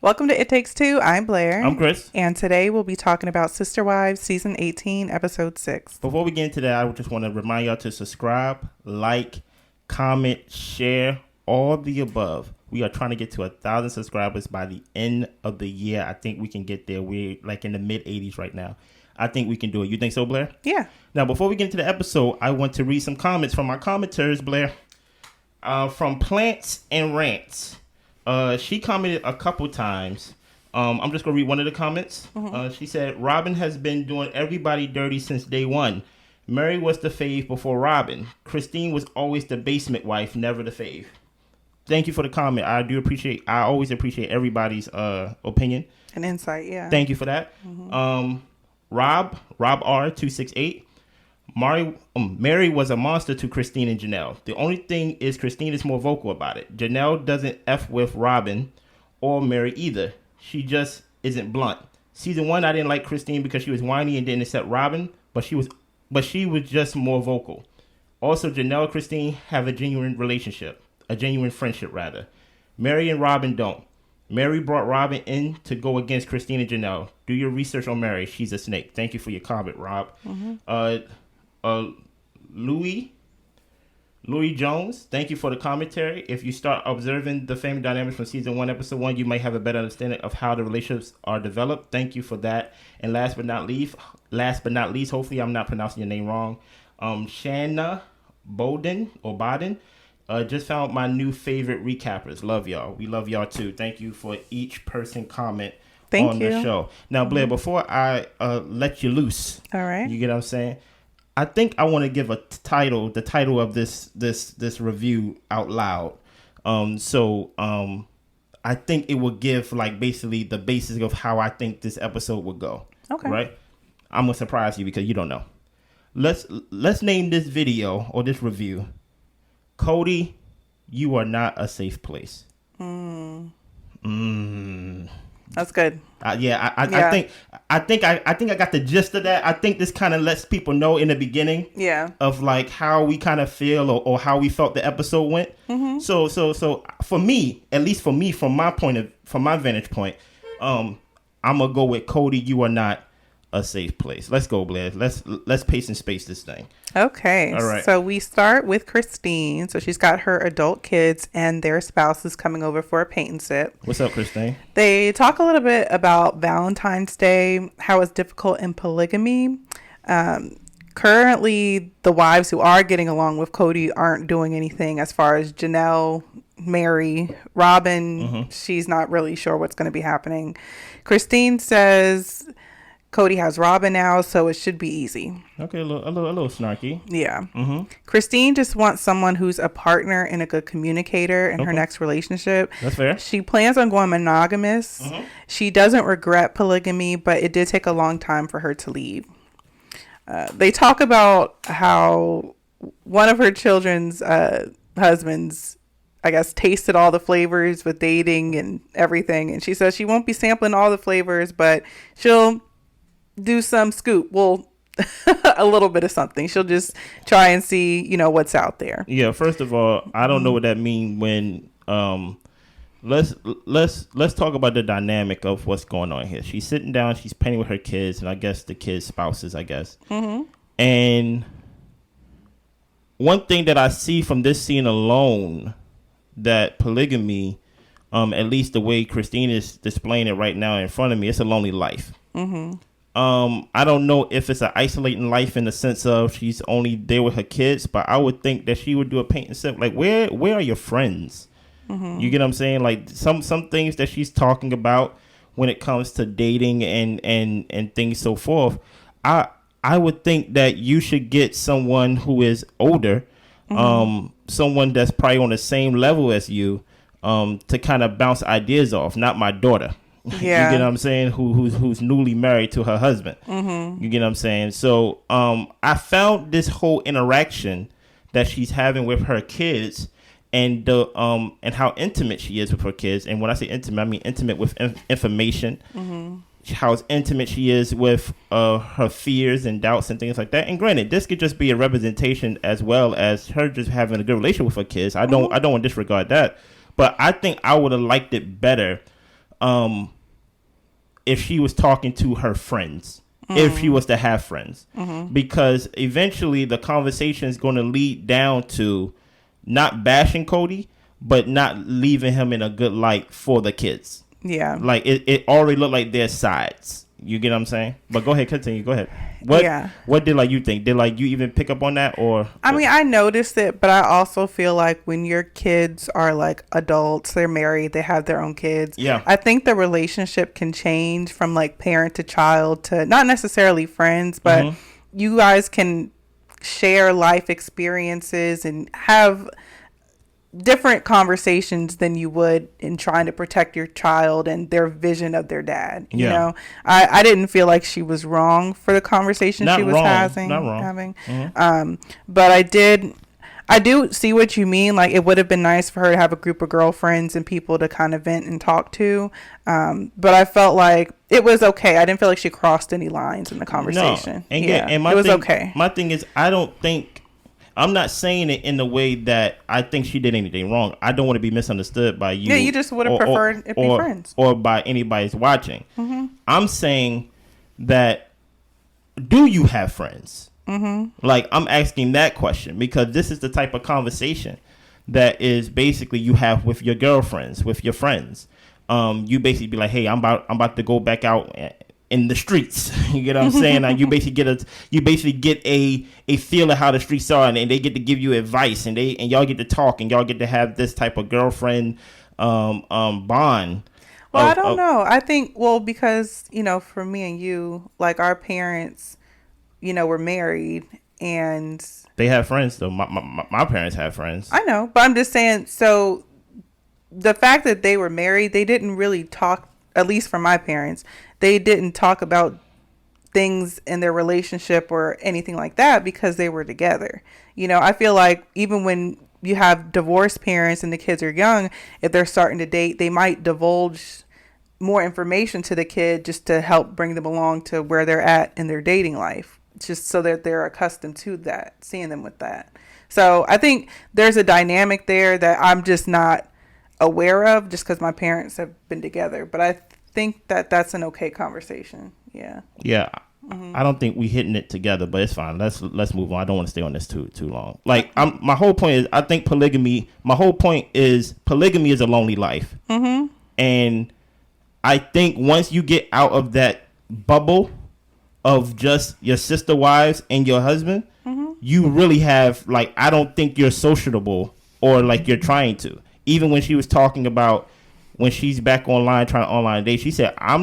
Welcome to It Takes Two. I'm Blair. I'm Chris. And today we'll be talking about Sister Wives, Season 18, Episode 6. Before we get into that, I just want to remind y'all to subscribe, like, comment, share, all the above. We are trying to get to 1,000 subscribers by the end of the year. I think we can get there. We're like in the mid-80s right now. I think we can do it. You think so, Blair? Yeah. Now, before we get into the episode, I want to read some comments from our commenters, Blair. From Plants and Rants. She commented a couple times. I'm just going to read one of the comments. She said, Robyn has been doing everybody dirty since day one. Meri was the fave before Robyn. Christine was always the basement wife, never the fave. Thank you for the comment. I always appreciate everybody's opinion. An insight, yeah. Thank you for that. Rob R268. Meri was a monster to Christine and Janelle. The only thing is Christine is more vocal about it. Janelle doesn't F with Robyn or Meri either. She just isn't blunt. Season 1, I didn't like Christine because she was whiny and didn't accept Robyn, but she was just more vocal. Also, Janelle and Christine have a genuine relationship, a genuine friendship rather. Meri and Robyn don't. Meri brought Robyn in to go against Christine and Janelle. Do your research on Meri. She's a snake. Thank you for your comment, Rob. Louis Jones, thank you for the commentary. If you start observing the family dynamics from season 1, episode 1, you might have a better understanding of how the relationships are developed. Thank you for that. And last but not least, hopefully I'm not pronouncing your name wrong. Shanna Bowden just found my new favorite recappers. Love y'all. We love y'all too. Thank you for each person comment on the show. Now, Blair, before I let you loose, all right, you get what I'm saying? I think I want to give the title of this review out loud. I think it will give like basically the basis of how I think this episode would go. Okay. Right? I'm gonna surprise you because you don't know. Let's name this video or this review, Kody, you are not a safe place. That's good. I think I got the gist of that. I think this kind of lets people know in the beginning, of like how we kind of feel or how we felt the episode went. So for me, at least for me, from my vantage point, I'm gonna go with Kody. You are not a safe place. Let's go, Blair. Let's pace and space this thing. Okay. All right. So we start with Christine. So she's got her adult kids and their spouses coming over for a paint and sip. What's up, Christine? They talk a little bit about Valentine's Day, how it's difficult in polygamy. Currently, the wives who are getting along with Kody aren't doing anything as far as Janelle, Meri, Robyn. She's not really sure what's going to be happening. Christine says Kody has Robyn now, so it should be easy. Okay, a little snarky. Yeah. Christine just wants someone who's a partner and a good communicator in her next relationship. That's fair. She plans on going monogamous. She doesn't regret polygamy, but it did take a long time for her to leave. They talk about how one of her children's husbands, I guess, tasted all the flavors with dating and everything. And she says she won't be sampling all the flavors, but she'll do some scoop. Well, a little bit of something. She'll just try and see, what's out there. Yeah. First of all, I don't know what that means when, let's talk about the dynamic of what's going on here. She's sitting down, she's painting with her kids and I guess the kids' spouses, I guess. And one thing that I see from this scene alone, that polygamy, at least the way Christine is displaying it right now in front of me, it's a lonely life. I don't know if it's an isolating life in the sense of she's only there with her kids, but I would think that she would do a paint and sip. Like, where are your friends? You get what I'm saying? Like some things that she's talking about when it comes to dating and things so forth. I would think that you should get someone who is older, someone that's probably on the same level as you, to kind of bounce ideas off. Not my daughter. Yeah. You get what I'm saying? Who's newly married to her husband. You get what I'm saying? So I found this whole interaction that she's having with her kids and and how intimate she is with her kids. And when I say intimate, I mean intimate with information. How intimate she is with her fears and doubts and things like that. And granted, this could just be a representation as well as her just having a good relationship with her kids. I don't want to disregard that. But I think I would have liked it better if she was talking to her friends, if she was to have friends, because eventually the conversation is going to lead down to not bashing Kody, but not leaving him in a good light for the kids. Yeah. Like it already looked like their sides. You get what I'm saying? But go ahead, continue. Go ahead. What did you think? Did you even pick up on that, or? I mean, I noticed it, but I also feel like when your kids are like adults, they're married, they have their own kids. Yeah. I think the relationship can change from like parent to child to not necessarily friends, but you guys can share life experiences and have different conversations than you would in trying to protect your child and their vision of their dad. You know, I didn't feel like she was wrong for the conversation she was having. But I do see what you mean. Like, it would have been nice for her to have a group of girlfriends and people to kind of vent and talk to. But I felt like it was okay. I didn't feel like she crossed any lines in the conversation. No. And it was okay. My thing is, I'm not saying it in the way that I think she did anything wrong. I don't want to be misunderstood by you. Yeah, you just would have preferred it be friends. Or by anybody's watching. I'm saying that, do you have friends? Like, I'm asking that question because this is the type of conversation that is basically you have with your girlfriends, with your friends. You basically be like, hey, I'm about to go back out in the streets. You get what I'm saying? Like, you basically get a feel of how the streets are, and they get to give you advice, and y'all get to talk, and y'all get to have this type of girlfriend bond. Well, I don't know. I think, because, for me and you, like, our parents, were married, and they have friends though. My parents have friends. I know, but I'm just saying, so the fact that they were married, they didn't really talk, at least for my parents, they didn't talk about things in their relationship or anything like that because they were together. I feel like even when you have divorced parents and the kids are young, if they're starting to date, they might divulge more information to the kid just to help bring them along to where they're at in their dating life, just so that they're accustomed to that, seeing them with that. So I think there's a dynamic there that I'm just not aware of just because my parents have been together. But I think that that's an okay conversation. Yeah. I don't think we hitting it together, but it's fine. Let's move on. I don't want to stay on this too long. Like, my whole point is, I think polygamy is a lonely life. And I think once you get out of that bubble of just your sister wives and your husband, you really have, like, I don't think you're sociable, or like you're trying to. Even when she was talking about when she's back online trying to online date, she said, I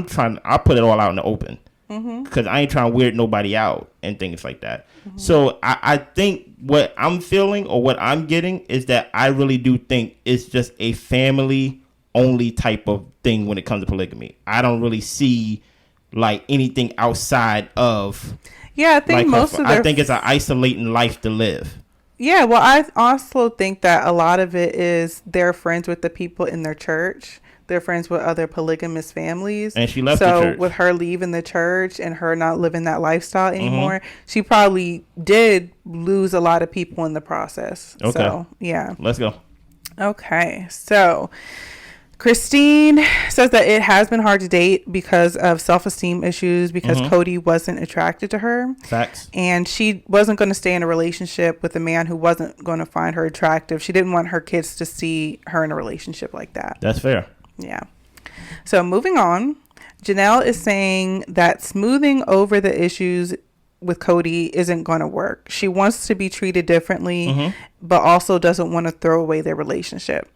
put it all out in the open because I ain't trying to weird nobody out and things like that. So I think what I'm feeling, or what I'm getting, is that I really do think it's just a family only type of thing when it comes to polygamy. I don't really see like anything outside of. Yeah, I think like I think it's an isolating life to live. Yeah, well, I also think that a lot of it is they're friends with the people in their church. They're friends with other polygamous families. And she left the church. So with her leaving the church and her not living that lifestyle anymore, she probably did lose a lot of people in the process. Okay. So, yeah. Let's go. Okay. So Christine says that it has been hard to date because of self-esteem issues, because Kody wasn't attracted to her. Facts. And she wasn't going to stay in a relationship with a man who wasn't going to find her attractive. She didn't want her kids to see her in a relationship like that. That's fair. Yeah. So moving on, Janelle is saying that smoothing over the issues with Kody isn't going to work. She wants to be treated differently, but also doesn't want to throw away their relationship.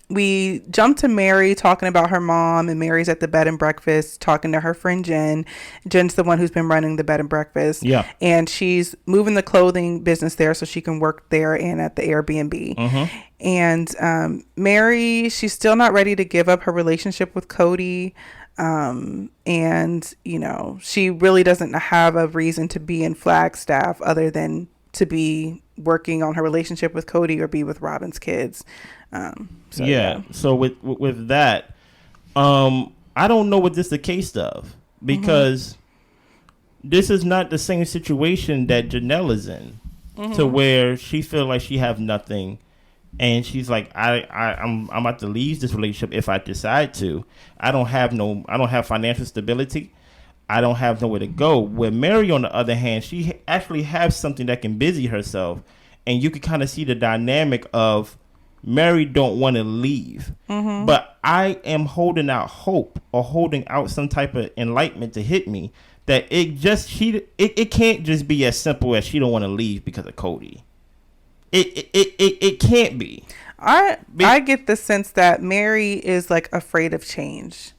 We jump to Meri talking about her mom, and Meri's at the bed and breakfast talking to her friend Jen. Jen's the one who's been running the bed and breakfast. Yeah. And she's moving the clothing business there so she can work there and at the Airbnb. And Meri, she's still not ready to give up her relationship with Kody. And, you know, she really doesn't have a reason to be in Flagstaff other than to be working on her relationship with Kody or be with Robyn's kids. So with that, I don't know what this is the case of, because this is not the same situation that Janelle is in, to where she feel like she have nothing And she's like, I'm about to leave this relationship if I decide to. I don't have financial stability. I don't have nowhere to go. Where Meri, on the other hand, she actually has something that can busy herself, and you can kind of see the dynamic of Meri don't want to leave, but I am holding out hope or holding out some type of enlightenment to hit me that it can't just be as simple as she don't want to leave because of Kody. It can't be. I get the sense that Meri is like afraid of change.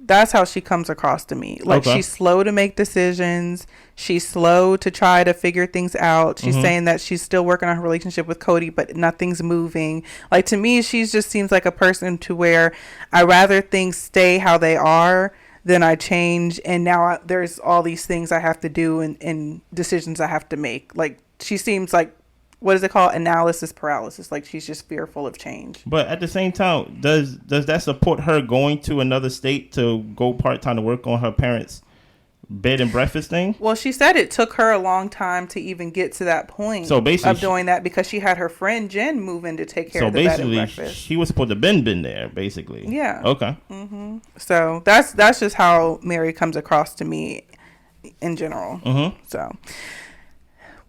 That's how she comes across to me. Like, she's slow to make decisions. She's slow to try to figure things out. She's saying that she's still working on her relationship with Kody, but nothing's moving. Like, to me, she just seems like a person to where I rather things stay how they are than I change. And now there's all these things I have to do and decisions I have to make. Like, she seems like, what is it called? Analysis paralysis. Like, she's just fearful of change. But at the same time, does that support her going to another state to go part-time to work on her parents' bed and breakfast thing? Well, she said it took her a long time to even get to that point of doing that because she had her friend Jen move in to take care of the bed and breakfast. So basically, she was supposed to have been there, basically. Yeah. Okay. So that's just how Meri comes across to me in general. So...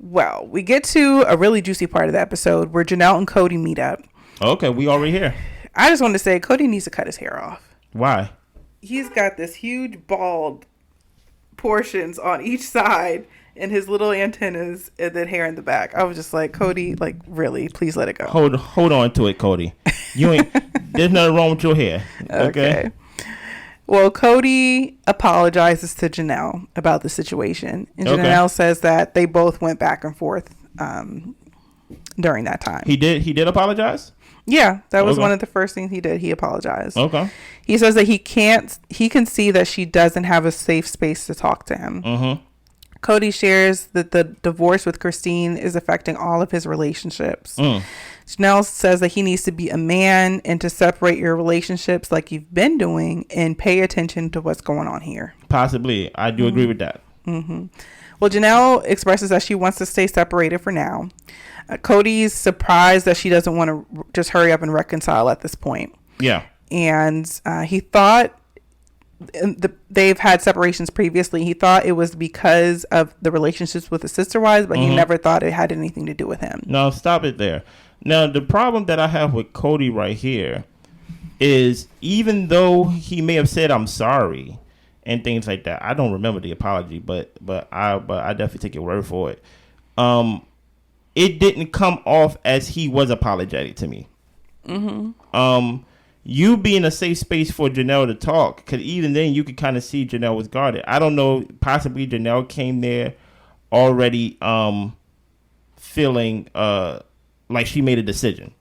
Well, we get to a really juicy part of the episode where Janelle and Kody meet up. Okay, we already here. I just want to say Kody needs to cut his hair off. Why? He's got this huge bald portions on each side and his little antennas and then hair in the back. I was just like, Kody, like, really, please let it go. Hold on to it, Kody. You ain't. There's nothing wrong with your hair. Okay. Well, Kody apologizes to Janelle about the situation. And Janelle says that they both went back and forth during that time. He did apologize? Yeah, that was one of the first things he did. He apologized. Okay. He says that he can see that she doesn't have a safe space to talk to him. Kody shares that the divorce with Christine is affecting all of his relationships. Janelle says that he needs to be a man and to separate your relationships like you've been doing and pay attention to what's going on here. Possibly. I do agree with that. Well, Janelle expresses that she wants to stay separated for now. Kody's surprised that she doesn't want to just hurry up and reconcile at this point. Yeah. And he thought they've had separations previously. He thought it was because of the relationships with the sister wives, but he never thought it had anything to do with him. No, stop it there. Now, the problem that I have with Kody right here is even though he may have said I'm sorry and things like that, I don't remember the apology, but I definitely take your word for it. It didn't come off as he was apologetic to me. You being a safe space for Janelle to talk, because even then you could kind of see Janelle was guarded. I don't know, possibly Janelle came there already feeling like she made a decision.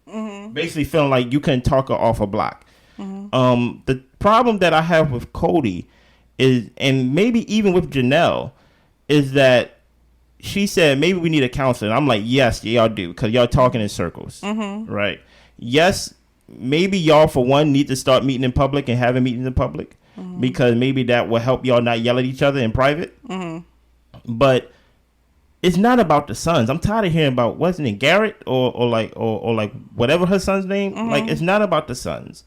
Basically feeling like you couldn't talk her off a block. The problem that I have with Kody is, and maybe even with Janelle, is that she said, maybe we need a counselor. And I'm like, yes, y'all do, because y'all talking in circles. Right? Yes, maybe y'all, for one, need to start meeting in public and having meetings in public, because maybe that will help y'all not yell at each other in private. But it's not about the sons. I'm tired of hearing about, wasn't it Garrett or like whatever her son's name. Like, it's not about the sons.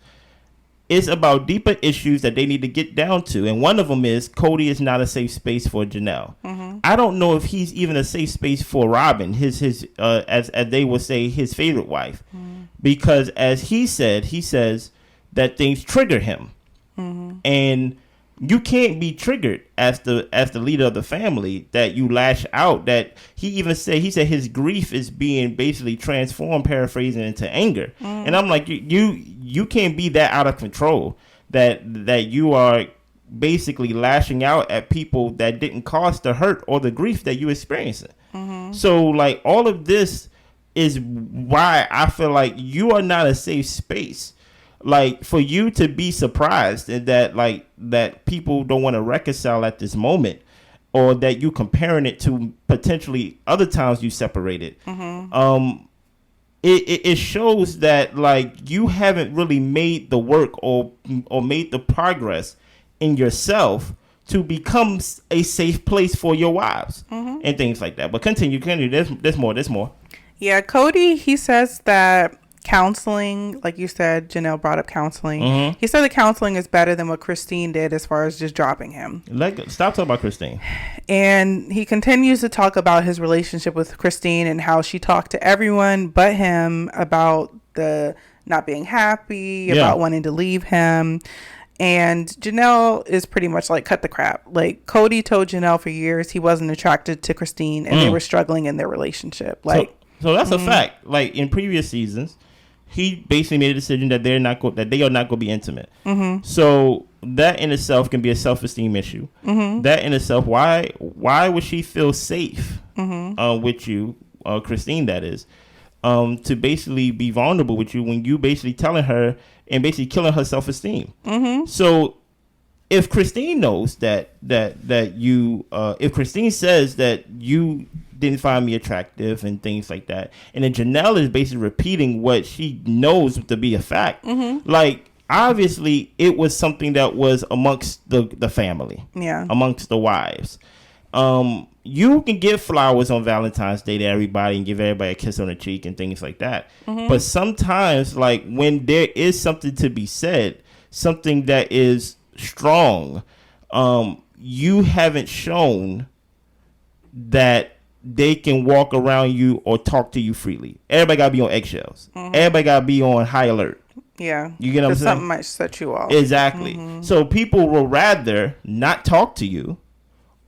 It's about deeper issues that they need to get down to, and one of them is Kody is not a safe space for Janelle. I don't know if he's even a safe space for Robyn, his as they would say, his favorite wife, because as he says that things trigger him, and you can't be triggered as the leader of the family, that you lash out. That he said his grief is being basically transformed, paraphrasing, into anger. And I'm like, you can't be that out of control that you are basically lashing out at people that didn't cause the hurt or the grief that you experiencing. So like, all of this is why I feel like you are not a safe space. Like, for you to be surprised that people don't want to reconcile at this moment, or that you comparing it to potentially other times you separated, it shows that like you haven't really made the work or made the progress in yourself to become a safe place for your wives and things like that. But continue. There's more. Yeah, Kody, he says that counseling, like you said, Janelle brought up counseling. He said the counseling is better than what Christine did as far as just dropping him. Stop talking about Christine. And he continues to talk about his relationship with Christine and how she talked to everyone but him about the not being happy, about wanting to leave him. And Janelle is pretty much like, cut the crap. Like, Kody told Janelle for years he wasn't attracted to Christine and they were struggling in their relationship. Like, so that's a fact. Like, in previous seasons, he basically made a decision that they are not going to be intimate. So that in itself can be a self-esteem issue. That in itself, why would she feel safe with you, Christine? That is, to basically be vulnerable with you when you basically telling her and basically killing her self-esteem. So if Christine knows that you, if Christine says that you didn't find me attractive and things like that, and then Janelle is basically repeating what she knows to be a fact, like, obviously it was something that was amongst the family, amongst the wives. You can give flowers on Valentine's Day to everybody and give everybody a kiss on the cheek and things like that. But sometimes, like, when there is something to be said, something that is strong, you haven't shown that they can walk around you or talk to you freely. Everybody got to be on eggshells. Everybody got to be on high alert. Yeah. You get what I'm saying? Something might set you off. Exactly. So people will rather not talk to you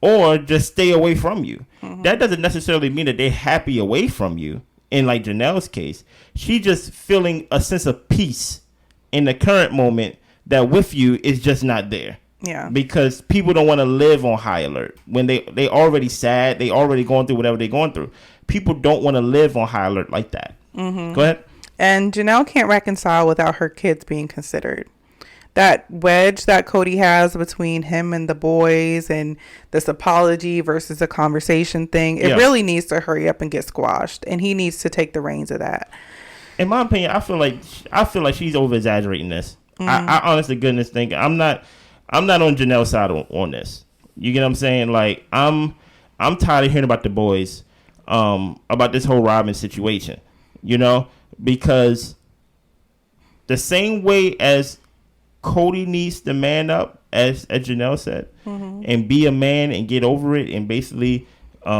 or just stay away from you. That doesn't necessarily mean that they're happy away from you. In like Janelle's case, she just feeling a sense of peace in the current moment that with you is just not there. Yeah. Because people don't want to live on high alert when they already sad, they already going through whatever they're going through. People don't want to live on high alert like that. Go ahead. And Janelle can't reconcile without her kids being considered. That wedge that Kody has between him and the boys and this apology versus a conversation thing, it really needs to hurry up and get squashed. And he needs to take the reins of that. In my opinion, I feel like she's over exaggerating this. I honestly goodness think I'm not on Janelle's side on this. You get what I'm saying? Like, I'm tired of hearing about the boys, about this whole Robyn situation, you know, because the same way as Kody needs to man up, as Janelle said, and be a man and get over it and basically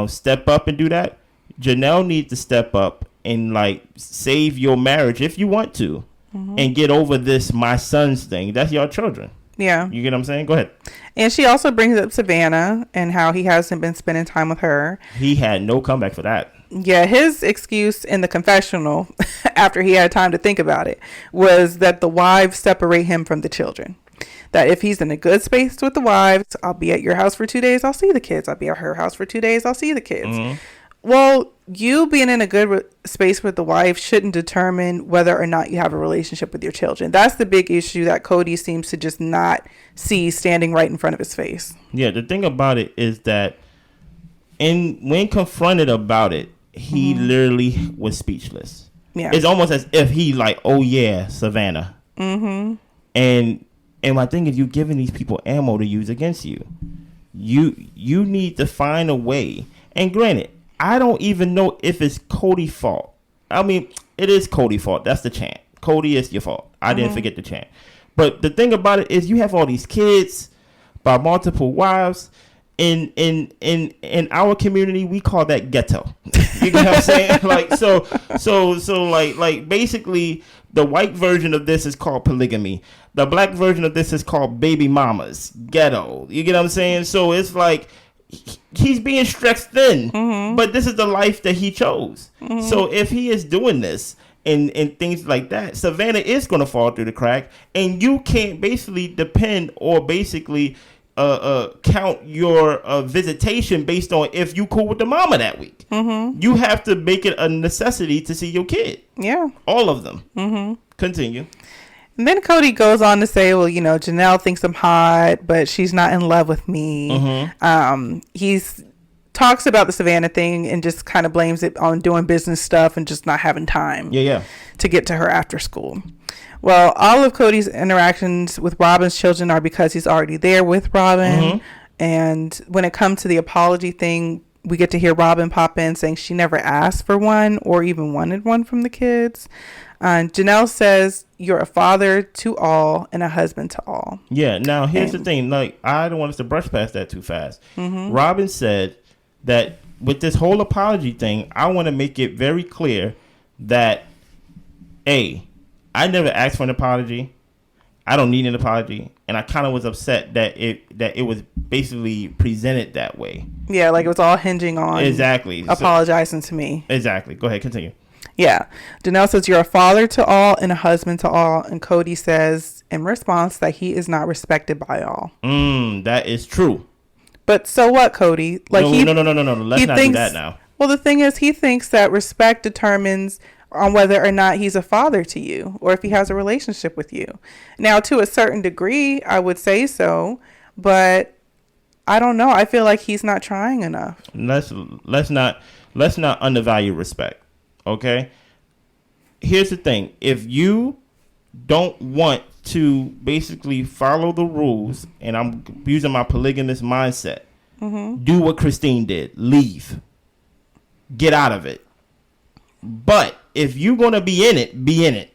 step up and do that. Janelle needs to step up and like save your marriage if you want to, and get over this my son's thing. That's your children. Yeah. You get what I'm saying? Go ahead. And she also brings up Savannah and how he hasn't been spending time with her. He had no comeback for that. Yeah, his excuse in the confessional, after he had time to think about it, was that the wives separate him from the children. That if he's in a good space with the wives, I'll be at your house for 2 days, I'll see the kids. I'll be at her house for 2 days, I'll see the kids. Well, you being in a good space with the wife shouldn't determine whether or not you have a relationship with your children. That's the big issue that Kody seems to just not see standing right in front of his face. Yeah, the thing about it is that when confronted about it, he literally was speechless. Yeah, it's almost as if he like, oh yeah, Savannah. And my thing is, you giving these people ammo to use against you. You need to find a way. And granted, I don't even know if it's Kody's fault. I mean, it is Kody's fault. That's the chant. Kody, is your fault. I didn't forget the chant. But the thing about it is, you have all these kids by multiple wives. In our community, we call that ghetto. You know what I'm saying? Like, so like basically, the white version of this is called polygamy. The black version of this is called baby mamas, ghetto. You get what I'm saying? So it's like, he's being stretched thin, but this is the life that he chose. So if he is doing this and things like that, Savannah is going to fall through the crack, and you can't basically depend or basically count your visitation based on if you cool with the mama that week. You have to make it a necessity to see your kid. Yeah, all of them. Continue. And then Kody goes on to say, well, you know, Janelle thinks I'm hot, but she's not in love with me. He's talks about the Savannah thing and just kind of blames it on doing business stuff and just not having time to get to her after school. Well, all of Kody's interactions with Robyn's children are because he's already there with Robyn. And when it comes to the apology thing, we get to hear Robyn pop in saying she never asked for one or even wanted one from the kids. Janelle says, you're a father to all and a husband to all. Yeah. Now, here's the thing. Like, I don't want us to brush past that too fast. Robyn said that with this whole apology thing, I want to make it very clear that, A, I never asked for an apology. I don't need an apology. And I kind of was upset that it was basically presented that way. Yeah, like it was all hinging on apologizing to me. Exactly. Go ahead, continue. Yeah. Janelle says, you're a father to all and a husband to all. And Kody says in response that he is not respected by all. That is true. But so what, Kody? Like no. Let's not do that now. Well, the thing is, he thinks that respect determines on whether or not he's a father to you or if he has a relationship with you. Now, to a certain degree, I would say so, but I don't know. I feel like he's not trying enough. Let's not undervalue respect. Okay? Here's the thing. If you don't want to basically follow the rules, and I'm using my polygamous mindset, do what Christine did. Leave. Get out of it. But if you're going to be in it, be in it.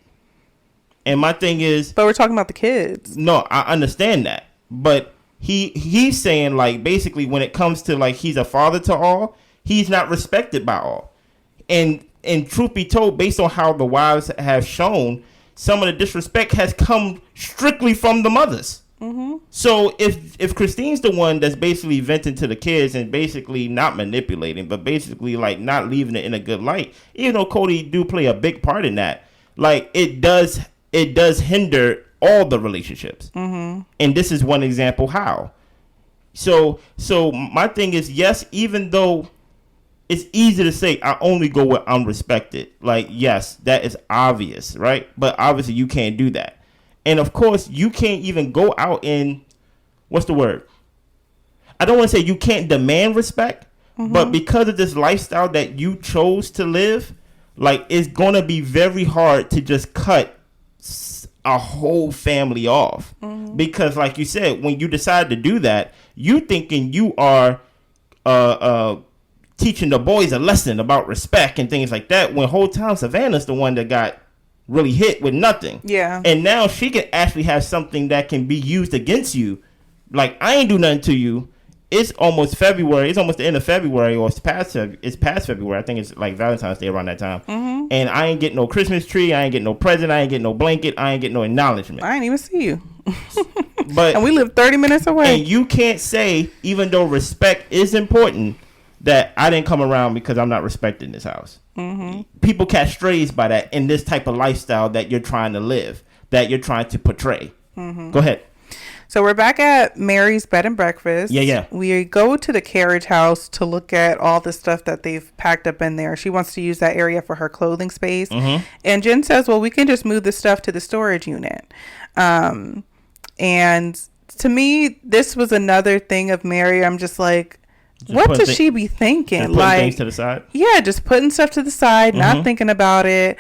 And my thing is... But we're talking about the kids. No, I understand that. But he's saying, like, basically when it comes to, like, he's a father to all, he's not respected by all. And truth be told, based on how the wives have shown, some of the disrespect has come strictly from the mothers. So if Christine's the one that's basically venting to the kids and basically not manipulating, but basically like not leaving it in a good light, even though Kody do play a big part in that, like it does hinder all the relationships. And this is one example how. So my thing is, yes, even though it's easy to say I only go where I'm respected, like yes, that is obvious, right? But obviously you can't do that. And of course, you can't even go out and, what's the word? I don't want to say you can't demand respect, but because of this lifestyle that you chose to live, like it's going to be very hard to just cut a whole family off. Because like you said, when you decide to do that, you thinking you are teaching the boys a lesson about respect and things like that, when whole time Savannah's the one that got really hit with nothing. Yeah. And now she can actually have something that can be used against you. Like, I ain't do nothing to you. It's almost February. It's almost the end of February, or it's past February. I think it's like Valentine's Day around that time. And I ain't get no Christmas tree. I ain't get no present. I ain't get no blanket. I ain't get no acknowledgement. I ain't even see you. But and we live 30 minutes away. And you can't say, even though respect is important, that I didn't come around because I'm not respected in this house. People catch strays by that in this type of lifestyle that you're trying to live, that you're trying to portray. Go ahead. So we're back at Meri's bed and breakfast. Yeah. We go to the carriage house to look at all the stuff that they've packed up in there. She wants to use that area for her clothing space. And Jen says, well, we can just move the stuff to the storage unit. And to me, this was another thing of Meri. I'm just like, what does she be thinking? Like things to the side? Yeah, just putting stuff to the side, not thinking about it,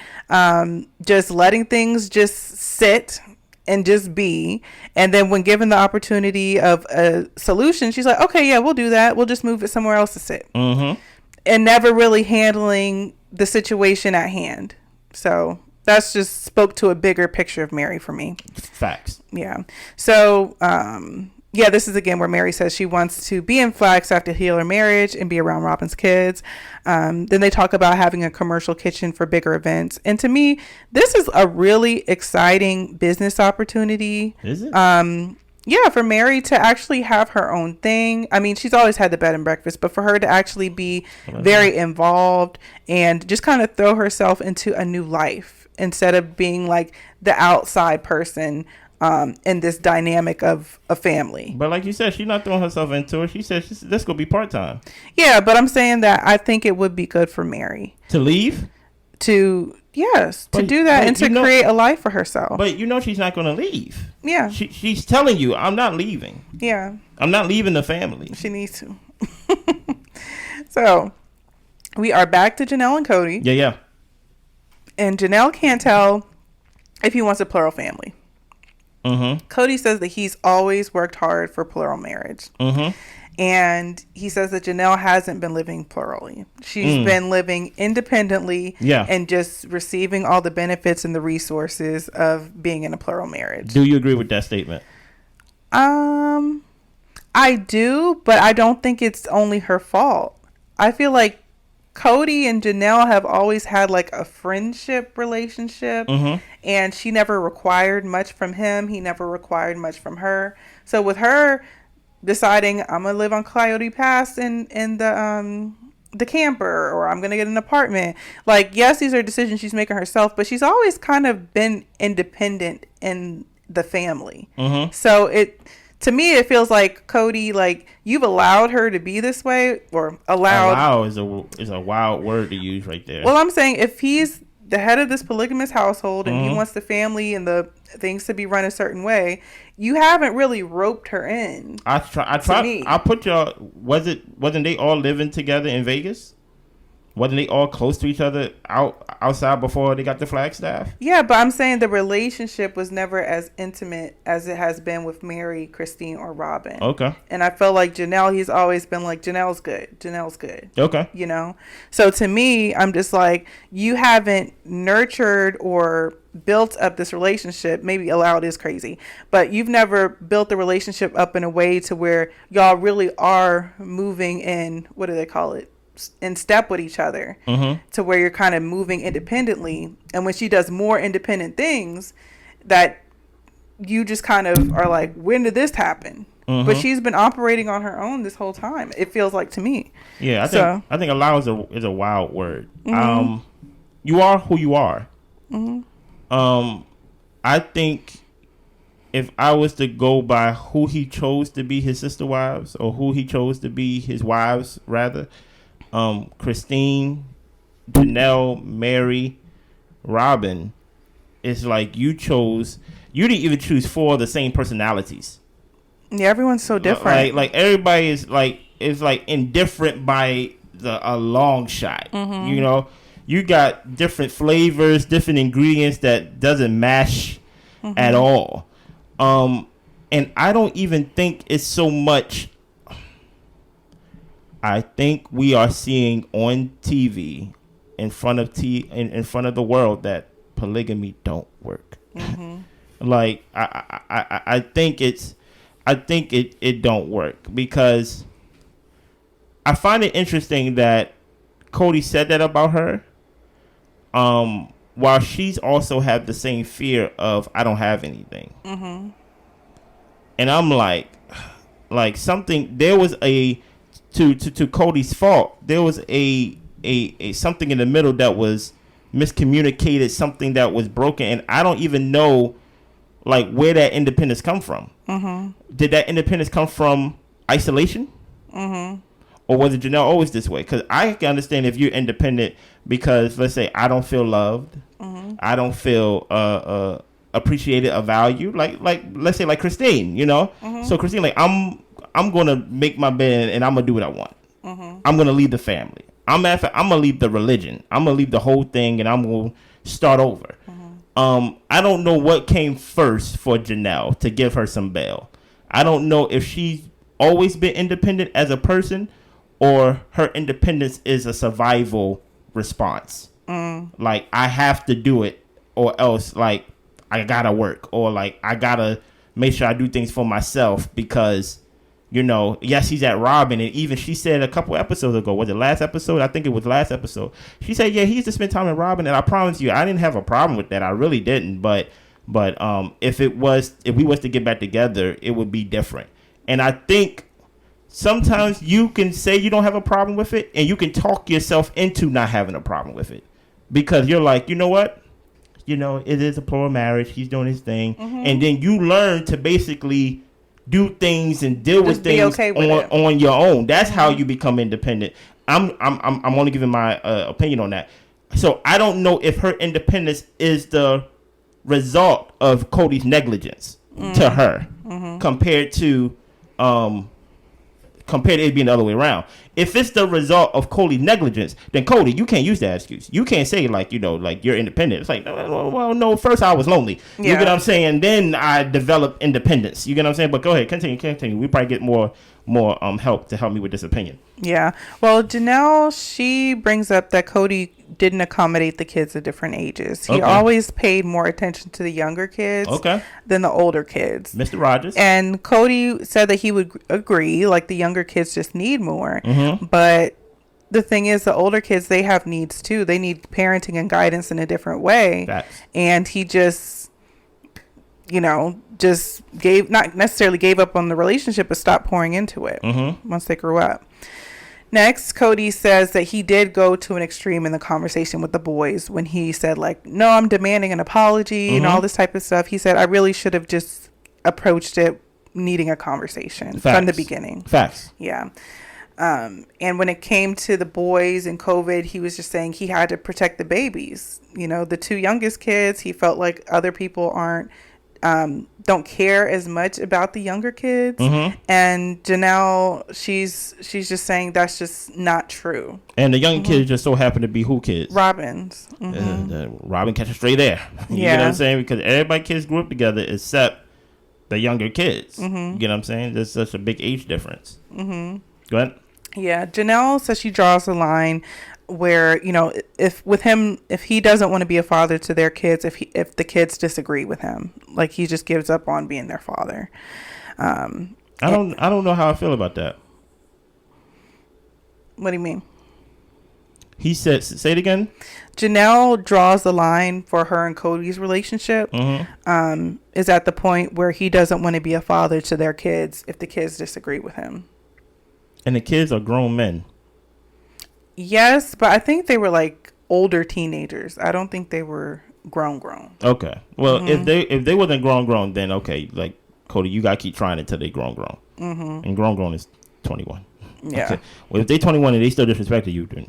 just letting things just sit and just be. And then when given the opportunity of a solution, she's like, okay, yeah, we'll do that. We'll just move it somewhere else to sit. And never really handling the situation at hand. So that's just spoke to a bigger picture of Meri for me. Facts. Yeah. So, yeah, this is again where Meri says she wants to be in Flagstaff to heal her marriage and be around Robyn's kids. Then they talk about having a commercial kitchen for bigger events. And to me, this is a really exciting business opportunity. Is it? Yeah, for Meri to actually have her own thing. I mean, she's always had the bed and breakfast, but for her to actually be very involved and just kind of throw herself into a new life instead of being like the outside person in this dynamic of a family. But like you said, she's not throwing herself into it. She said this gonna be part-time. Yeah, but I'm saying that I think it would be good for Meri to leave, to do that and to create a life for herself. But she's not gonna leave. Yeah, she's telling you, I'm not leaving. Yeah, I'm not leaving the family. She needs to. So we are back to Janelle and Kody. Yeah. And Janelle can't tell if he wants a plural family. Kody says that he's always worked hard for plural marriage. And he says that Janelle hasn't been living plurally. She's been living independently and just receiving all the benefits and the resources of being in a plural marriage. Do you agree with that statement? I do, but I don't think it's only her fault. I feel like Kody and Janelle have always had like a friendship relationship, and she never required much from him. He never required much from her. So with her deciding I'm gonna live on Coyote Pass in the camper, or I'm gonna get an apartment, like, yes, these are decisions she's making herself, but she's always kind of been independent in the family. So to me, it feels like Kody, like, you've allowed her to be this way, or allow is a wild word to use right there. Well, I'm saying if he's the head of this polygamous household and he wants the family and the things to be run a certain way, you haven't really roped her in. I tried. I put y'all. Wasn't they all living together in Vegas? Wasn't they all close to each other outside before they got the Flagstaff? Yeah, but I'm saying the relationship was never as intimate as it has been with Meri, Christine, or Robyn. Okay. And I felt like Janelle, he's always been like, Janelle's good. Okay. You know? So to me, I'm just like, you haven't nurtured or built up this relationship. Maybe allowed is crazy, but you've never built the relationship up in a way to where y'all really are moving in, what do they call it? In step with each other, to where you're kind of moving independently. And when she does more independent things, that you just kind of are like, when did this happen? But she's been operating on her own this whole time, it feels like to me. Yeah, I think allow is a wild word. You are who you are. I think if I was to go by who he chose to be his sister wives, or who he chose to be his wives rather, Christine, Janelle, Meri, Robyn, it's like you didn't even choose 4 of the same personalities. Yeah, everyone's so different. Like everybody is indifferent by a long shot. You know, you got different flavors, different ingredients that doesn't mash at all. And I don't even think it's so much. I think we are seeing on TV, in front of the world, that polygamy don't work. Like I think it don't work, because I find it interesting that Kody said that about her, while she's also had the same fear of, I don't have anything. And I'm like something, there was to Kody's fault, there was a something in the middle that was miscommunicated, something that was broken, and I don't even know like where that independence come from. Did that independence come from isolation? Or was it Janelle always this way? Because I can understand if you're independent because, let's say, I don't feel loved, I don't feel appreciated or valued. Like let's say like Christine, you know. So Christine, like, I'm gonna make my bed and I'm gonna do what I want. I'm gonna leave the family. I'm gonna leave the religion. I'm gonna leave the whole thing, and I'm gonna start over. I don't know what came first for Janelle to give her some bail. I don't know if she's always been independent as a person, or her independence is a survival response. Like, I have to do it, or else, like, I gotta work, or like I gotta make sure I do things for myself, because, you know, yes, he's at Robyn, and even she said a couple episodes ago, was it last episode? I think it was last episode. She said, yeah, he used to spend time with Robyn, and I promise you, I didn't have a problem with that. I really didn't. But if we was to get back together, it would be different. And I think sometimes you can say you don't have a problem with it, and you can talk yourself into not having a problem with it, because you're like, you know what? You know, it is a plural marriage. He's doing his thing. And then you learn to basically do things and deal with things on your own. That's how you become independent. I'm only giving my opinion on that. So I don't know if her independence is the result of Kody's negligence to her, compared to it being the other way around. If it's the result of Kody's negligence, then Kody, you can't use that excuse. You can't say, like, you know, like, you're independent. It's like, well, no, first I was lonely. You get what I'm saying? Then I developed independence. You get what I'm saying? But go ahead, continue. We probably get more help to help me with this opinion. Yeah. Well, Janelle, she brings up that Kody didn't accommodate the kids at different ages. He always paid more attention to the younger kids than the older kids. Mr. Rogers. And Kody said that he would agree, like the younger kids just need more. But the thing is, the older kids, they have needs too. They need parenting and guidance in a different way. Facts. And he just, just not necessarily gave up on the relationship, but stopped pouring into it once they grew up. Next, Kody says that he did go to an extreme in the conversation with the boys when he said, like, no, I'm demanding an apology and all this type of stuff. He said, I really should have just approached it needing a conversation from the beginning. Facts. Yeah. And when it came to the boys and COVID, he was just saying he had to protect the babies. The two youngest kids, he felt like other people don't care as much about the younger kids. And Janelle, she's just saying that's just not true. And the young kids just so happen to be who kids? Robyn's. Robyn catches straight there. You know what I'm saying? Because everybody kids grew up together except the younger kids. You know what I'm saying? There's such a big age difference. Go ahead. Yeah, Janelle says she draws a line where, if he doesn't want to be a father to their kids, if the kids disagree with him, like he just gives up on being their father. I don't know how I feel about that. What do you mean? He said, say it again. Janelle draws the line for her and Kody's relationship. Is at the point where he doesn't want to be a father to their kids if the kids disagree with him. And the kids are grown men. Yes, but I think they were like older teenagers. I don't think they were grown. Okay. Well, if they wasn't grown, then okay, like Kody, you gotta keep trying until they grown. And grown is 21. Yeah. Okay. Well, if they 21 and they still disrespected you, then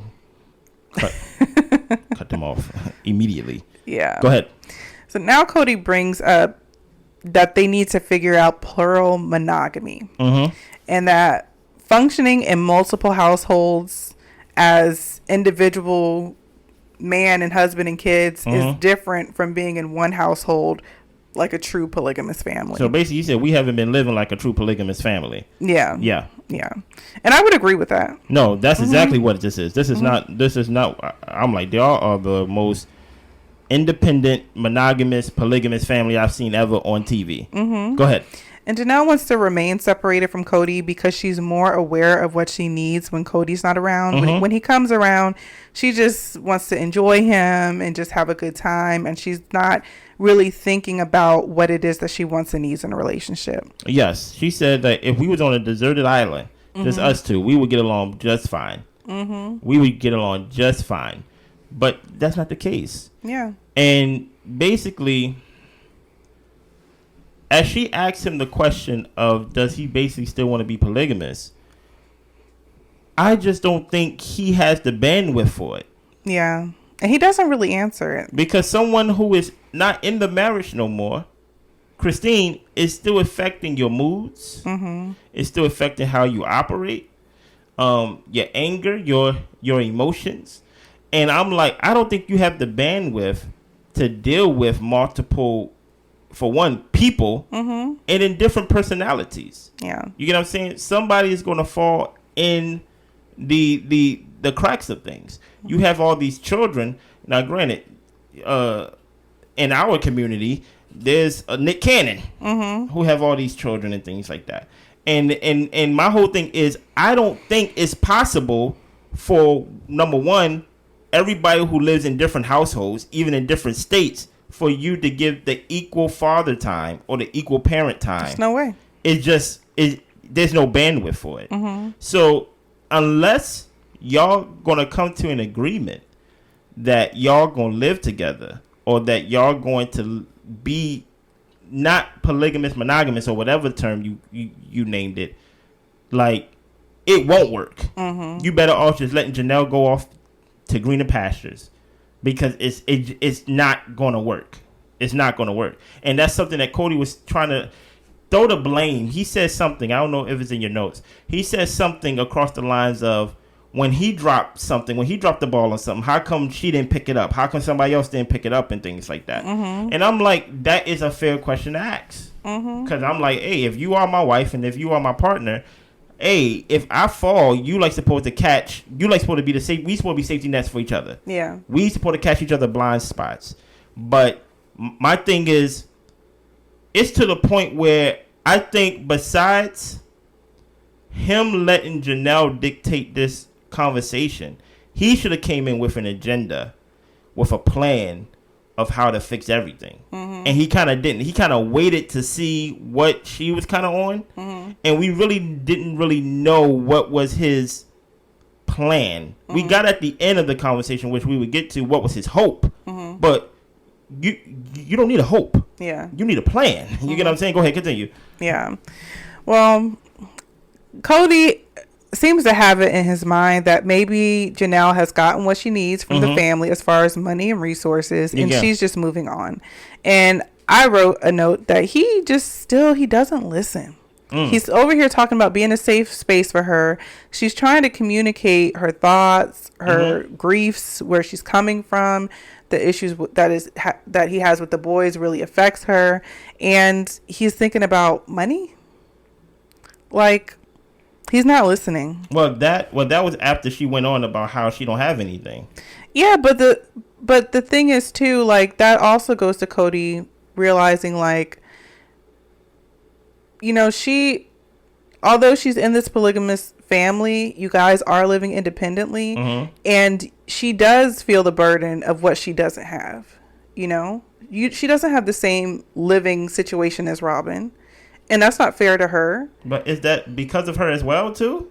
cut them off immediately. Yeah. Go ahead. So now Kody brings up that they need to figure out plural monogamy, and that functioning in multiple households as individual man and husband and kids is different from being in one household like a true polygamous family. So basically you said we haven't been living like a true polygamous family. Yeah. And I would agree with that. No, that's exactly what this is. This is not I'm like, they are the most independent, monogamous, polygamous family I've seen ever on TV. Go ahead. And Janelle wants to remain separated from Kody because she's more aware of what she needs when Kody's not around. When he comes around, she just wants to enjoy him and just have a good time. And she's not really thinking about what it is that she wants and needs in a relationship. Yes. She said that if we was on a deserted island, just us two, we would get along just fine. We would get along just fine. But that's not the case. Yeah. And basically, as she asked him the question of does he basically still want to be polygamous, I just don't think he has the bandwidth for it. Yeah. And he doesn't really answer it. Because someone who is not in the marriage no more, Christine, is still affecting your moods. It's still affecting how you operate, your anger, your emotions. And I'm like, I don't think you have the bandwidth to deal with multiple, for one, people and in different personalities. Yeah. You get what I'm saying? Somebody is going to fall in the cracks of things. You have all these children. Now, granted, in our community, there's a Nick Cannon who have all these children and things like that. And my whole thing is, I don't think it's possible for, number one, everybody who lives in different households, even in different states, for you to give the equal father time or the equal parent time. There's no way. There's no bandwidth for it. So unless y'all gonna come to an agreement that y'all gonna live together or that y'all going to be not polygamous, monogamous, or whatever term you named it, like, it won't work. You better off just letting Janelle go off to greener pastures, because it's not gonna work. It's not gonna work. And that's something that Kody was trying to throw the blame. He said something, I don't know if it's in your notes. He said something across the lines of, when he dropped the ball on something, how come she didn't pick it up? How come somebody else didn't pick it up and things like that? And I'm like, that is a fair question to ask. Because I'm like, hey, if you are my wife and if you are my partner, hey, if I fall, you like supposed to catch. You like supposed to be the safe. We supposed to be safety nets for each other. Yeah. We supposed to catch each other blind spots. But my thing is, it's to the point where I think besides him letting Janelle dictate this conversation, he should have came in with an agenda, with a plan of how to fix everything. And he kind of didn't. He kind of waited to see what she was kind of on. And we really didn't really know what was his plan. We got at the end of the conversation, which we would get to, what was his hope. But you don't need a hope. Yeah. You need a plan. You get what I'm saying? Go ahead, continue. Yeah. Well, Kody seems to have it in his mind that maybe Janelle has gotten what she needs from the family as far as money and resources, and she's just moving on. And I wrote a note that he doesn't listen. He's over here talking about being a safe space for her. She's trying to communicate her thoughts, her griefs, where she's coming from. The issues that he has with the boys really affects her, and he's thinking about money. Like, he's not listening. Well, that was after she went on about how she don't have anything. Yeah, but the thing is too, like, that also goes to Kody realizing, like, you know, although she's in this polygamous family, you guys are living independently, and she does feel the burden of what she doesn't have. You know, she doesn't have the same living situation as Robyn, and that's not fair to her. But is that because of her as well too?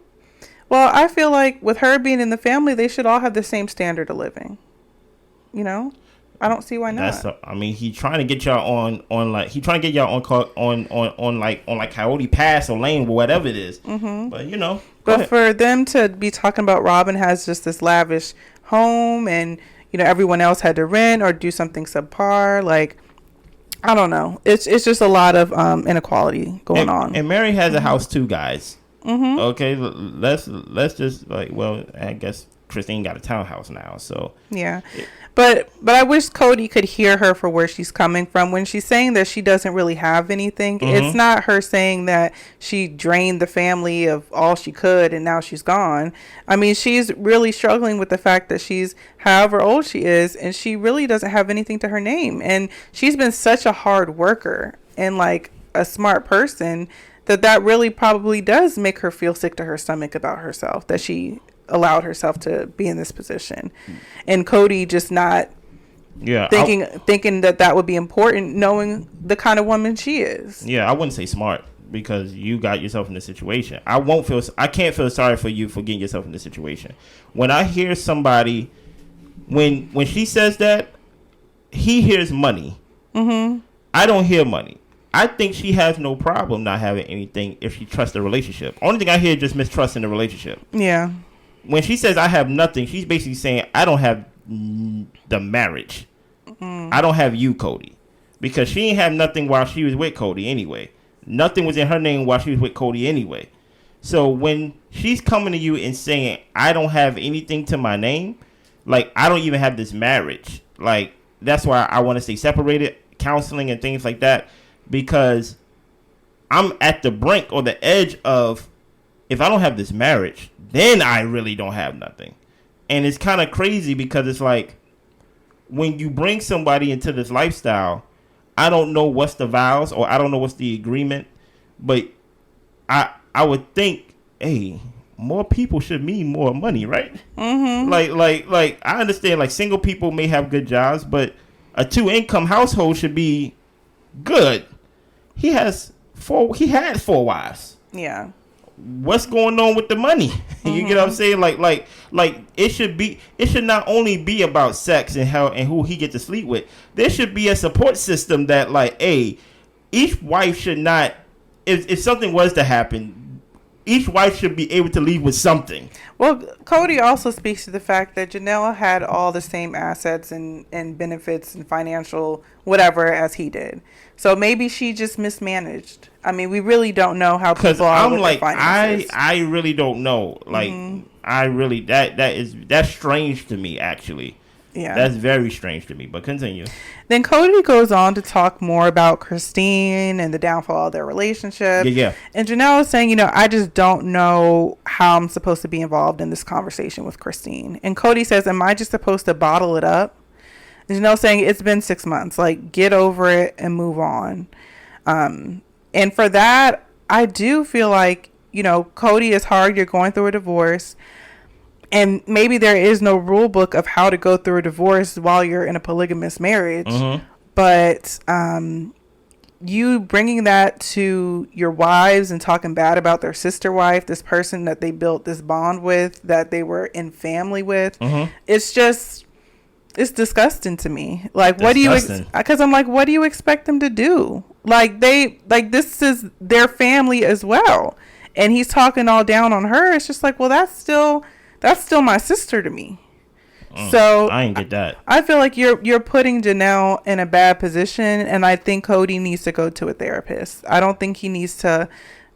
Well, I feel like with her being in the family, they should all have the same standard of living. You know, I don't see why not. I mean, he trying to get y'all on like he trying to get y'all on like Coyote Pass or Lane or whatever it is. But you know, but for them to be talking about Robyn has just this lavish home, and you know everyone else had to rent or do something subpar, like, I don't know. It's just a lot of inequality going on. And Meri has a house too, guys. Okay, let's just, like, well, I guess Christine got a townhouse now, so yeah. But I wish Kody could hear her for where she's coming from when she's saying that she doesn't really have anything. It's not her saying that she drained the family of all she could and now she's gone. I mean, she's really struggling with the fact that she's however old she is, and she really doesn't have anything to her name. And she's been such a hard worker and like a smart person that really probably does make her feel sick to her stomach about herself, that she allowed herself to be in this position. And Kody just not thinking that would be important, knowing the kind of woman she is. Yeah, I wouldn't say smart, because you got yourself in this situation. I can't feel sorry for you for getting yourself in this situation. When I hear somebody, when she says that, he hears money. I don't hear money. I think she has no problem not having anything if she trusts the relationship. Only thing I hear is just mistrusting the relationship. Yeah. When she says I have nothing, she's basically saying I don't have the marriage. I don't have you, Kody. Because she ain't have nothing while she was with Kody anyway. Nothing was in her name while she was with Kody anyway. So when she's coming to you and saying I don't have anything to my name, like, I don't even have this marriage. Like, that's why I want to stay separated, counseling and things like that. Because I'm at the brink or the edge of, if I don't have this marriage, then I really don't have nothing. And it's kind of crazy because it's like, when you bring somebody into this lifestyle, I don't know what's the vows or I don't know what's the agreement, but I would think, hey, more people should mean more money, right? Like I understand, like, single people may have good jobs, but a 2-income household should be good. He had 4 wives. Yeah. What's going on with the money? You get what I'm saying? Like it should not only be about sex and how and who he gets to sleep with. There should be a support system that, like, hey, each wife should not, if something was to happen, each wife should be able to leave with something. Well, Kody also speaks to the fact that Janelle had all the same assets and benefits and financial whatever as he did. So maybe she just mismanaged. I mean, we really don't know how people are with their finances. I really don't know. Like, I really, that's strange to me, actually. Yeah. That's very strange to me, but continue. Then Kody goes on to talk more about Christine and the downfall of their relationship. Yeah. And Janelle is saying, I just don't know how I'm supposed to be involved in this conversation with Christine. And Kody says, am I just supposed to bottle it up? And Janelle saying, it's been 6 months. Like, get over it and move on. And for that, I do feel like, Kody is hard. You're going through a divorce. And maybe there is no rule book of how to go through a divorce while you're in a polygamous marriage. Mm-hmm. But you bringing that to your wives and talking bad about their sister wife, this person that they built this bond with, that they were in family with, it's disgusting to me. Like, what do you? Because I'm like, what do you expect them to do? Like this is their family as well, and he's talking all down on her. It's just like, well, that's still my sister to me. So I ain't get that. I feel like you're putting Janelle in a bad position, and I think Kody needs to go to a therapist. I don't think he needs to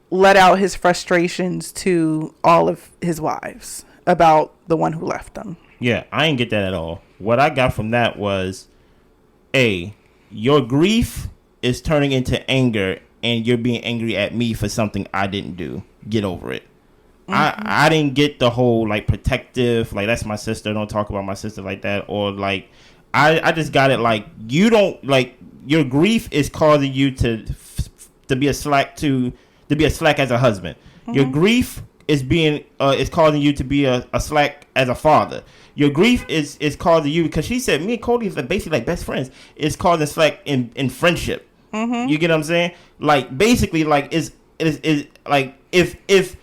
let out his frustrations to all of his wives about the one who left them. Yeah, I ain't get that at all. What I got from that was, your grief is turning into anger, and you're being angry at me for something I didn't do. Get over it. I didn't get the whole like protective, like that's my sister, don't talk about my sister like that, or like I just got it like you don't like your grief is causing you to be a slack as a husband. Your grief is causing you to be a slack as a father. Your grief is causing you, because she said me and Kody is basically like best friends. It's causing slack in friendship. You get what I'm saying? Like basically like is like if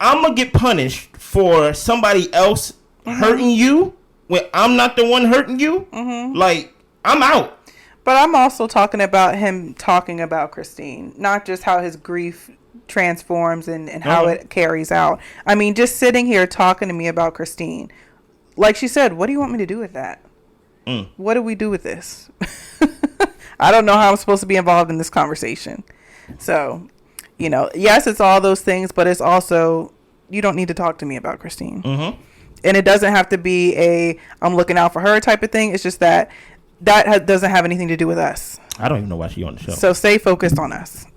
I'm gonna get punished for somebody else hurting you when I'm not the one hurting you, like I'm out. But I'm also talking about him talking about Christine, not just how his grief transforms and how it carries out. I mean, just sitting here talking to me about Christine. Like she said, what do you want me to do with that? What do we do with this? I don't know how I'm supposed to be involved in this conversation. So, yes, it's all those things, but it's also, you don't need to talk to me about Christine. And it doesn't have to be I'm looking out for her type of thing. It's just that doesn't have anything to do with us. I don't even know why she's on the show. So stay focused on us.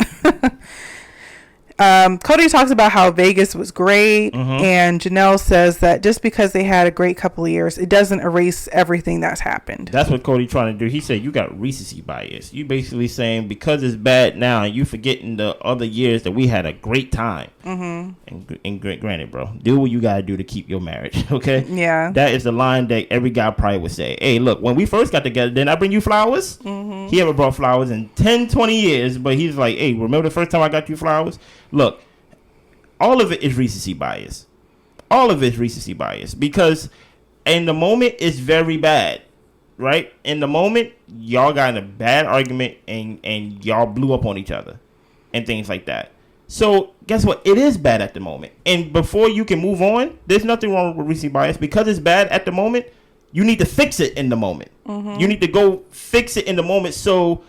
Kody talks about how Vegas was great, and Janelle says that just because they had a great couple of years, it doesn't erase everything that's happened. That's what Kody trying to do. He said you got recency bias. You basically saying because it's bad now, you forgetting the other years that we had a great time. And granted, bro, do what you gotta do to keep your marriage. Okay. Yeah. That is the line that every guy probably would say. Hey, look, when we first got together, didn't I bring you flowers? He haven't brought flowers in 10, 20 years, but he's like, hey, remember the first time I got you flowers? Look, all of it is recency bias. All of it is recency bias, because in the moment it's very bad, right? In the moment, y'all got in a bad argument and y'all blew up on each other and things like that. So guess what? It is bad at the moment. And before you can move on, there's nothing wrong with recency bias. Because it's bad at the moment, you need to fix it in the moment. You need to go fix it in the moment so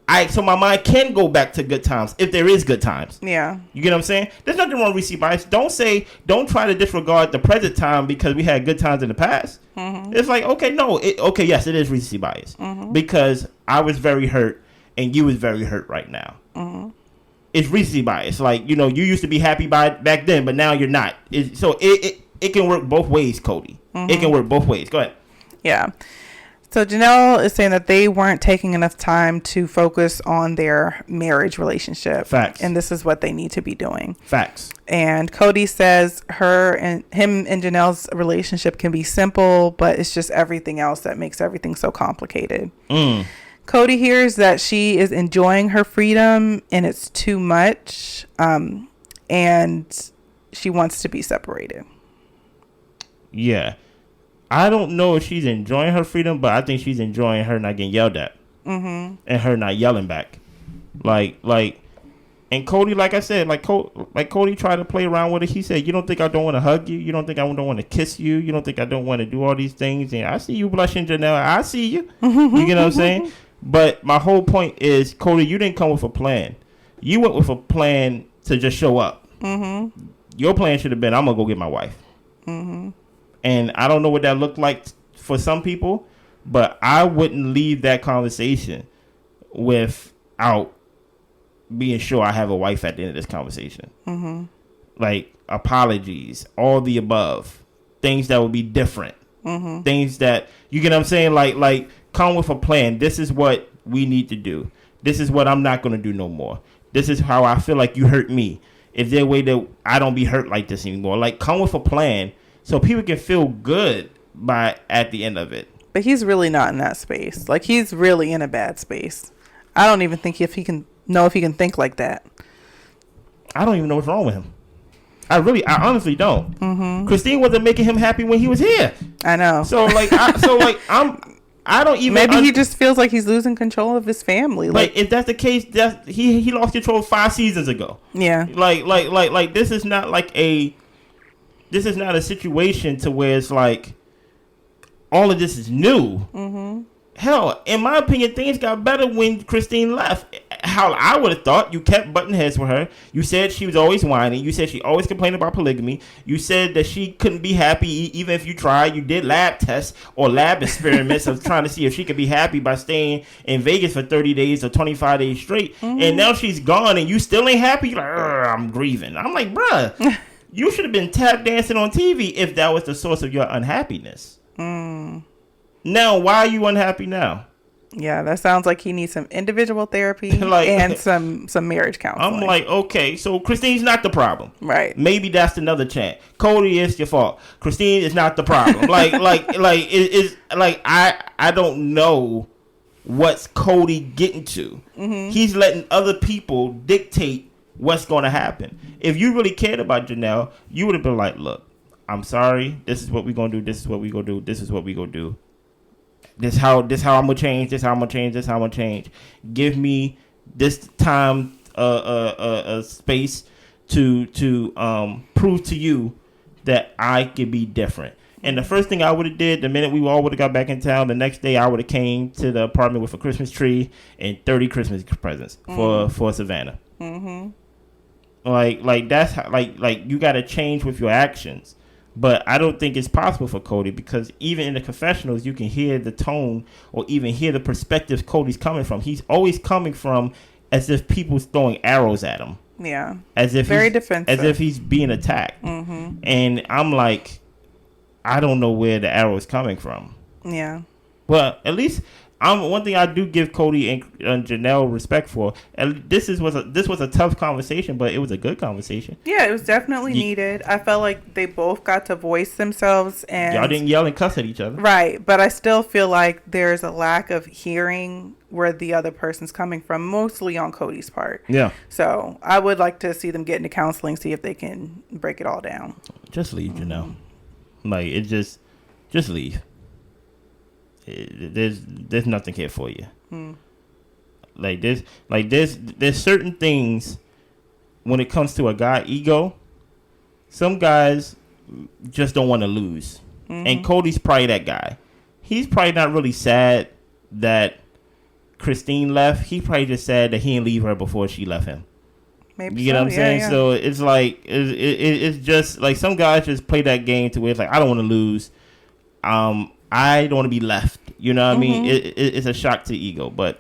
my mind can go back to good times if there is good times. Yeah. You get what I'm saying? There's nothing wrong with recency bias. Don't try to disregard the present time because we had good times in the past. It's like, yes, it is recency bias. Because I was very hurt and you was very hurt right now. It's recency bias. Like, you used to be happy back then, but now you're not. It can work both ways, Kody. It can work both ways. Go ahead. Yeah. So Janelle is saying that they weren't taking enough time to focus on their marriage relationship. Facts. And this is what they need to be doing. Facts. And Kody says him and Janelle's relationship can be simple, but it's just everything else that makes everything so complicated. Kody hears that she is enjoying her freedom and it's too much, and she wants to be separated. Yeah. I don't know if she's enjoying her freedom, but I think she's enjoying her not getting yelled at. And her not yelling back. And Kody, like I said, Kody tried to play around with it. He said, you don't think I don't want to hug you? You don't think I don't want to kiss you? You don't think I don't want to do all these things? And I see you blushing, Janelle. I see you. You get what I'm saying? But my whole point is, Kody, you didn't come with a plan. You went with a plan to just show up. Your plan should have been, I'm going to go get my wife. And I don't know what that looked like for some people, but I wouldn't leave that conversation without being sure I have a wife at the end of this conversation. Mm-hmm. Like apologies, all the above, things that would be different, things that you get what I'm saying. Like come with a plan. This is what we need to do. This is what I'm not going to do no more. This is how I feel like you hurt me. Is there a way that I don't be hurt like this anymore? Like come with a plan so people can feel good at the end of it. But he's really not in that space. Like he's really in a bad space. I don't even think if he can think like that. I don't even know what's wrong with him. I honestly don't. Mm-hmm. Christine wasn't making him happy when he was here. I know. So I don't even. Maybe he just feels like he's losing control of his family. Like if that's the case, he lost control 5 seasons ago. Yeah. Like this is not a situation to where it's like all of this is new. Mm-hmm. Hell, in my opinion, things got better when Christine left. How I would have thought. You kept butting heads with her. You said she was always whining. You said she always complained about polygamy. You said that she couldn't be happy even if you tried. You did lab tests or lab experiments of trying to see if she could be happy by staying in Vegas for 30 days or 25 days straight. Mm-hmm. And now she's gone and you still ain't happy. You're like, I'm grieving. I'm like, bruh, you should have been tap dancing on TV if that was the source of your unhappiness. Mm. Now, why are you unhappy now? Yeah, that sounds like he needs some individual therapy and some marriage counseling. I'm like, okay, so Christine's not the problem. Right. Maybe that's another chant. Kody, it's your fault. Christine is not the problem. I don't know what's Kody getting to. Mm-hmm. He's letting other people dictate what's going to happen. If you really cared about Janelle, you would have been like, look, I'm sorry. This is what we're going to do. This is what we're going to do. This is what we're going to do. This how I'm gonna change. This how I'm gonna change. This how I'm gonna change. Give me this time, space to prove to you that I can be different. And the first thing I would have did the minute we all would have got back in town, the next day I would have came to the apartment with a Christmas tree and 30 Christmas presents for Savannah. Mm-hmm. Like that's how, like you got to change with your actions. But I don't think it's possible for Kody because even in the confessionals, you can hear the tone or even hear the perspective Kody's coming from. He's always coming from as if people's throwing arrows at him. Yeah. As if very defensive. As if he's being attacked. Mm-hmm. And I'm like, I don't know where the arrow is coming from. Yeah. Well, at least one thing I do give Kody and Janelle respect for. This was a tough conversation, but it was a good conversation. Yeah, it was definitely needed. I felt like they both got to voice themselves, and y'all didn't yell and cuss at each other, right? But I still feel like there's a lack of hearing where the other person's coming from, mostly on Kody's part. Yeah. So I would like to see them get into counseling, see if they can break it all down. Just leave, Janelle. Like it just leave. There's nothing here for you. There's certain things when it comes to a guy ego. Some guys just don't want to lose, and Kody's probably that guy. He's probably not really sad that Christine left. He probably just sad that he didn't leave her before she left him. Maybe you get what I'm saying? Yeah. So it's like it's just like some guys just play that game to where it's like I don't want to lose. I don't want to be left. You know what I mean? It's a shock to the ego. But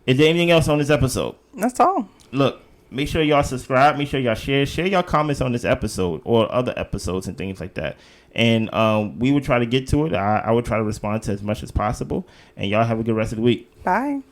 is there anything else on this episode? That's all. Look, make sure y'all subscribe. Make sure y'all share y'all comments on this episode or other episodes and things like that. And we would try to get to it. I would try to respond to as much as possible. And y'all have a good rest of the week. Bye.